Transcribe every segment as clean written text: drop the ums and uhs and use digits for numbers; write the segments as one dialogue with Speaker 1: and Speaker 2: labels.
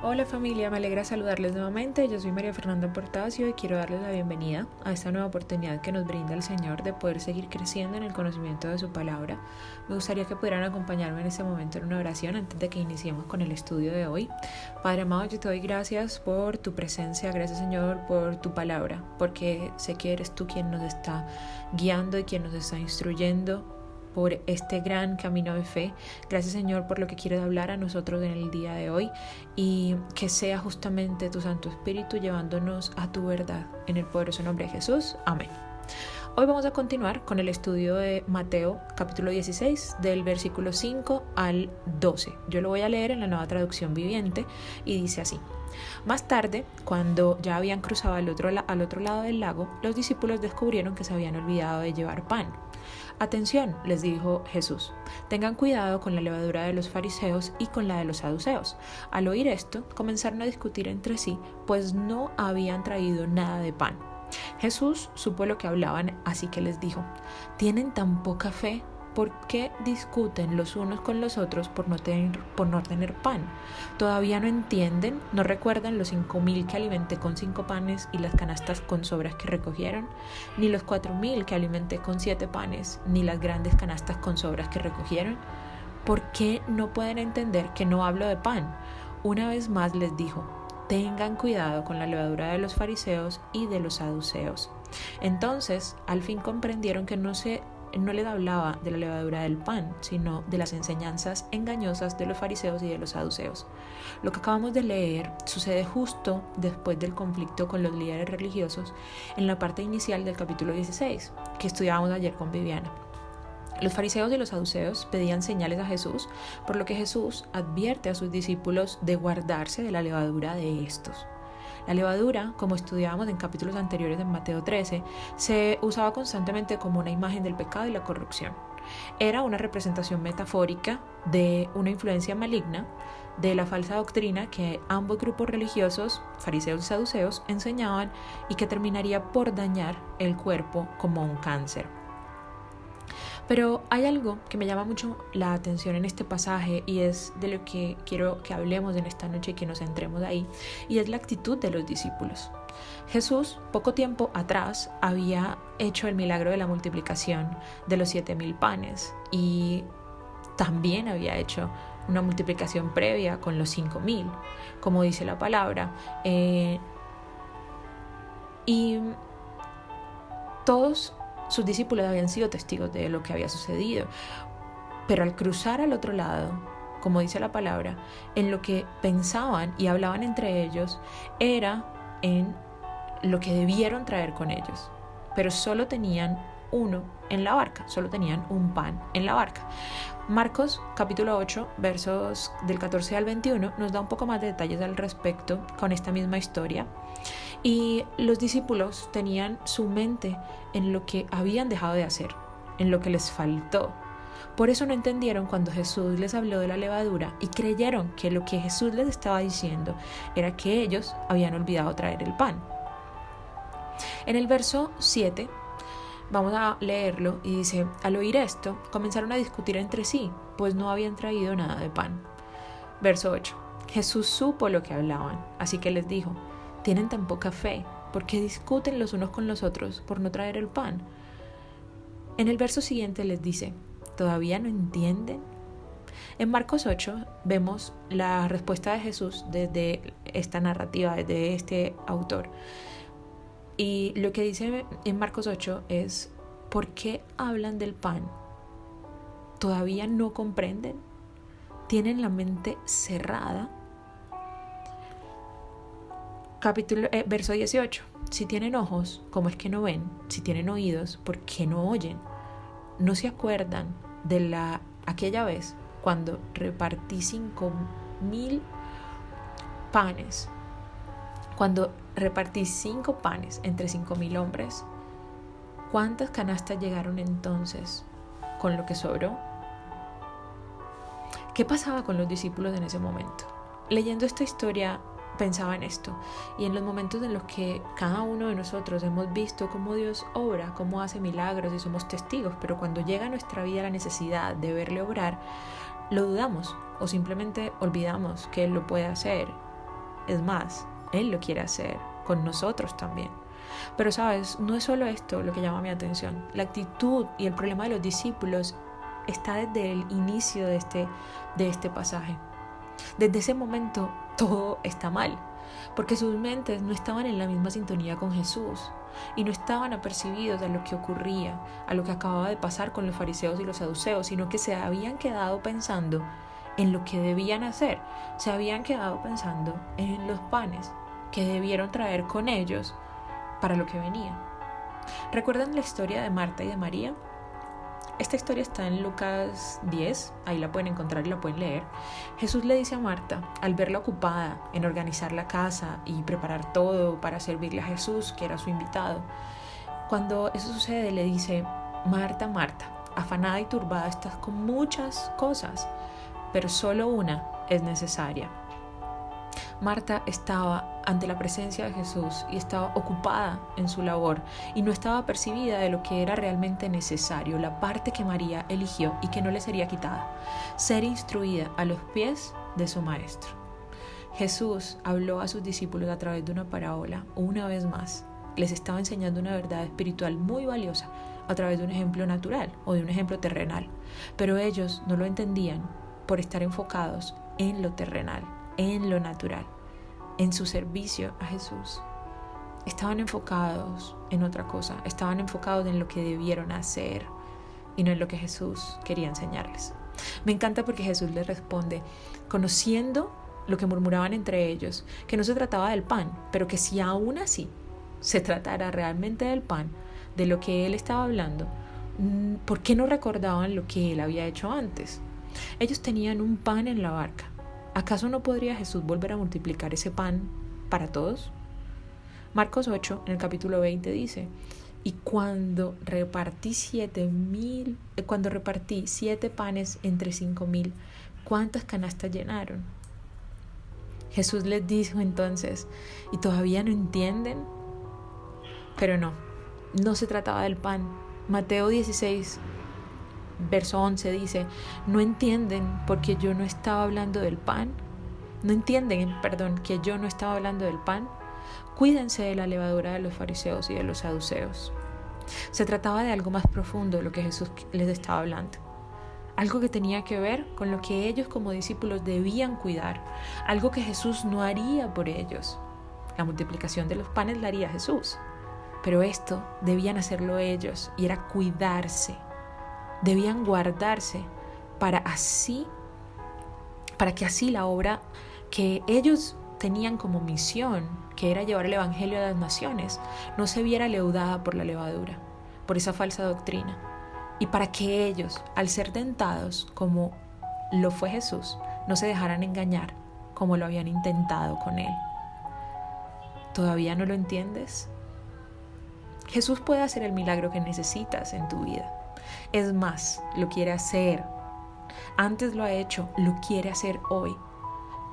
Speaker 1: Hola familia, me alegra saludarles nuevamente. Yo soy María Fernanda Portacio y quiero darles la bienvenida a esta nueva oportunidad que nos brinda el Señor de poder seguir creciendo en el conocimiento de su palabra. Me gustaría que pudieran acompañarme en este momento en una oración antes de que iniciemos con el estudio de hoy. Padre amado, yo te doy gracias por tu presencia, gracias Señor por tu palabra, porque sé que eres tú quien nos está guiando y quien nos está instruyendo por este gran camino de fe. Gracias Señor por lo que quieres hablar a nosotros en el día de hoy y que sea justamente tu Santo Espíritu llevándonos a tu verdad. En el poderoso nombre de Jesús. Amén. Hoy vamos a continuar con el estudio de Mateo capítulo 16 del versículo 5 al 12. Yo lo voy a leer en la Nueva Traducción Viviente y dice así. Más tarde, cuando ya habían cruzado al otro lado del lago, los discípulos descubrieron que se habían olvidado de llevar pan. Atención, les dijo Jesús, tengan cuidado con la levadura de los fariseos y con la de los saduceos. Al oír esto, comenzaron a discutir entre sí, pues no habían traído nada de pan. Jesús supo lo que hablaban, así que les dijo, ¿tienen tan poca fe? ¿Por qué discuten los unos con los otros por no tener pan? ¿Todavía no entienden? ¿No recuerdan los 5,000 que alimenté con 5 panes y las canastas con sobras que recogieron? ¿Ni los 4,000 que alimenté con 7 panes, ni las grandes canastas con sobras que recogieron? ¿Por qué no pueden entender que no hablo de pan? Una vez más les dijo, tengan cuidado con la levadura de los fariseos y de los saduceos. Entonces, al fin comprendieron que no les hablaba de la levadura del pan, sino de las enseñanzas engañosas de los fariseos y de los saduceos. Lo que acabamos de leer sucede justo después del conflicto con los líderes religiosos en la parte inicial del capítulo 16, que estudiábamos ayer con Viviana. Los fariseos y los saduceos pedían señales a Jesús, por lo que Jesús advierte a sus discípulos de guardarse de la levadura de estos. La levadura, como estudiábamos en capítulos anteriores en Mateo 13, se usaba constantemente como una imagen del pecado y la corrupción. Era una representación metafórica de una influencia maligna de la falsa doctrina que ambos grupos religiosos, fariseos y saduceos, enseñaban y que terminaría por dañar el cuerpo como un cáncer. Pero hay algo que me llama mucho la atención en este pasaje y es de lo que quiero que hablemos en esta noche y que nos centremos ahí, y es la actitud de los discípulos. Jesús, poco tiempo atrás, había hecho el milagro de la multiplicación de los 7,000 panes y también había hecho una multiplicación previa con los 5,000, como dice la palabra. Y todos sus discípulos habían sido testigos de lo que había sucedido, pero al cruzar al otro lado, como dice la palabra, en lo que pensaban y hablaban entre ellos era en lo que debieron traer con ellos, pero solo tenían uno en la barca, solo tenían un pan en la barca. Marcos capítulo 8 versos del 14 al 21 nos da un poco más de detalles al respecto con esta misma historia. Y los discípulos tenían su mente en lo que habían dejado de hacer, en lo que les faltó. Por eso no entendieron cuando Jesús les habló de la levadura y creyeron que lo que Jesús les estaba diciendo era que ellos habían olvidado traer el pan. En el verso 7 vamos a leerlo y dice, al oír esto, comenzaron a discutir entre sí, pues no habían traído nada de pan. Verso 8, Jesús supo lo que hablaban, así que les dijo, ¿tienen tan poca fe? ¿Por qué discuten los unos con los otros por no traer el pan? En el verso siguiente les dice, ¿todavía no entienden? En Marcos 8 vemos la respuesta de Jesús desde esta narrativa, desde este autor. Y lo que dice en Marcos 8 es, ¿por qué hablan del pan? ¿Todavía no comprenden? ¿Tienen la mente cerrada? Verso 18. Si tienen ojos, ¿cómo es que no ven? Si tienen oídos, ¿por qué no oyen? ¿No se acuerdan de aquella vez cuando repartí 5,000 panes? Cuando repartí 5 panes entre 5,000 hombres, ¿cuántas canastas llegaron entonces con lo que sobró? ¿Qué pasaba con los discípulos en ese momento? Leyendo esta historia pensaba en esto y en los momentos en los que cada uno de nosotros hemos visto cómo Dios obra, cómo hace milagros y somos testigos, pero cuando llega a nuestra vida la necesidad de verle obrar, lo dudamos o simplemente olvidamos que Él lo puede hacer Es más, Él lo quiere hacer con nosotros también. Pero sabes, no es solo esto lo que llama mi atención. La actitud y el problema de los discípulos está desde el inicio de este pasaje. Desde ese momento todo está mal, porque sus mentes no estaban en la misma sintonía con Jesús y no estaban apercibidos a lo que ocurría, a lo que acababa de pasar con los fariseos y los saduceos, sino que se habían quedado pensando en lo que debían hacer, se habían quedado pensando en los panes que debieron traer con ellos para lo que venía. ¿Recuerdan la historia de Marta y de María? Esta historia está en Lucas 10, ahí la pueden encontrar y la pueden leer. Jesús le dice a Marta, al verla ocupada en organizar la casa y preparar todo para servirle a Jesús, que era su invitado, cuando eso sucede le dice, Marta, Marta, afanada y turbada estás con muchas cosas, pero solo una es necesaria. Marta estaba ante la presencia de Jesús y estaba ocupada en su labor y no estaba percibida de lo que era realmente necesario, la parte que María eligió y que no le sería quitada, ser instruida a los pies de su maestro. Jesús habló a sus discípulos a través de una parábola, una vez más. Les estaba enseñando una verdad espiritual muy valiosa a través de un ejemplo natural o de un ejemplo terrenal, pero ellos no lo entendían por estar enfocados en lo terrenal, en lo natural, en su servicio a Jesús. Estaban enfocados en otra cosa, estaban enfocados en lo que debieron hacer y no en lo que Jesús quería enseñarles. Me encanta porque Jesús les responde, conociendo lo que murmuraban entre ellos, que no se trataba del pan, pero que si aún así se tratara realmente del pan, de lo que él estaba hablando, ¿por qué no recordaban lo que él había hecho antes? Ellos tenían un pan en la barca. ¿Acaso no podría Jesús volver a multiplicar ese pan para todos? Marcos 8, en el capítulo 20 dice, y cuando repartí 7 panes entre 5,000, ¿cuántas canastas llenaron? Jesús les dijo entonces, ¿y todavía no entienden? Pero no se trataba del pan. Mateo 16, verso 11 dice, ¿no entienden porque yo no estaba hablando del pan? ¿No entienden, que yo no estaba hablando del pan? Cuídense de la levadura de los fariseos y de los saduceos. Se trataba de algo más profundo de lo que Jesús les estaba hablando. Algo que tenía que ver con lo que ellos como discípulos debían cuidar. Algo que Jesús no haría por ellos. La multiplicación de los panes la haría Jesús. Pero esto debían hacerlo ellos y era cuidarse. Debían guardarse para que así la obra que ellos tenían como misión, que era llevar el evangelio a las naciones, no se viera leudada por la levadura, por esa falsa doctrina. Y para que ellos, al ser tentados como lo fue Jesús, no se dejaran engañar como lo habían intentado con él. ¿Todavía no lo entiendes? Jesús puede hacer el milagro que necesitas en tu vida. Es más, lo quiere hacer. Antes lo ha hecho, lo quiere hacer hoy.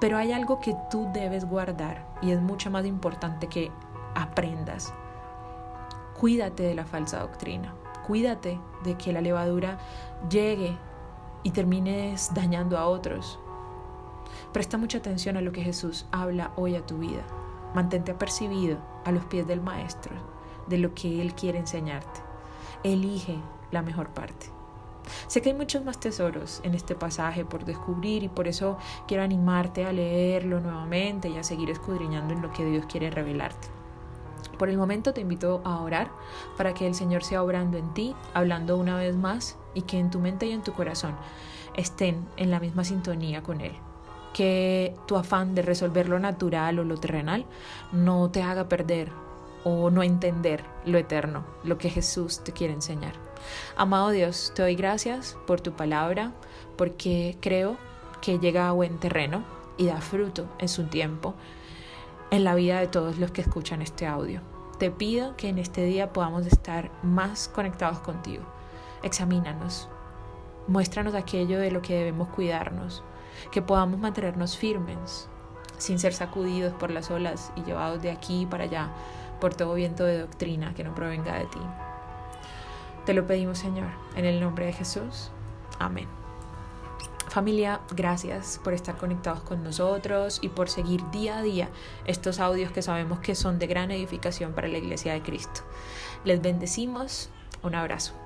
Speaker 1: Pero hay algo que tú debes guardar y es mucho más importante que aprendas. Cuídate de la falsa doctrina. Cuídate de que la levadura llegue y termines dañando a otros. Presta mucha atención a lo que Jesús habla hoy a tu vida. Mantente apercibido a los pies del Maestro, de lo que Él quiere enseñarte. Elige la mejor parte. Sé que hay muchos más tesoros en este pasaje por descubrir y por eso quiero animarte a leerlo nuevamente y a seguir escudriñando en lo que Dios quiere revelarte. Por el momento te invito a orar para que el Señor sea obrando en ti, hablando una vez más y que en tu mente y en tu corazón estén en la misma sintonía con Él. Que tu afán de resolver lo natural o lo terrenal no te haga perder o no entender lo eterno, lo que Jesús te quiere enseñar. Amado Dios, te doy gracias por tu palabra, porque creo que llega a buen terreno y da fruto en su tiempo en la vida de todos los que escuchan este audio. Te pido que en este día podamos estar más conectados contigo. Examínanos, muéstranos aquello de lo que debemos cuidarnos, que podamos mantenernos firmes, sin ser sacudidos por las olas y llevados de aquí para allá por todo viento de doctrina que no provenga de ti. Te lo pedimos, Señor, en el nombre de Jesús. Amén. Familia, gracias por estar conectados con nosotros y por seguir día a día estos audios que sabemos que son de gran edificación para la Iglesia de Cristo. Les bendecimos. Un abrazo.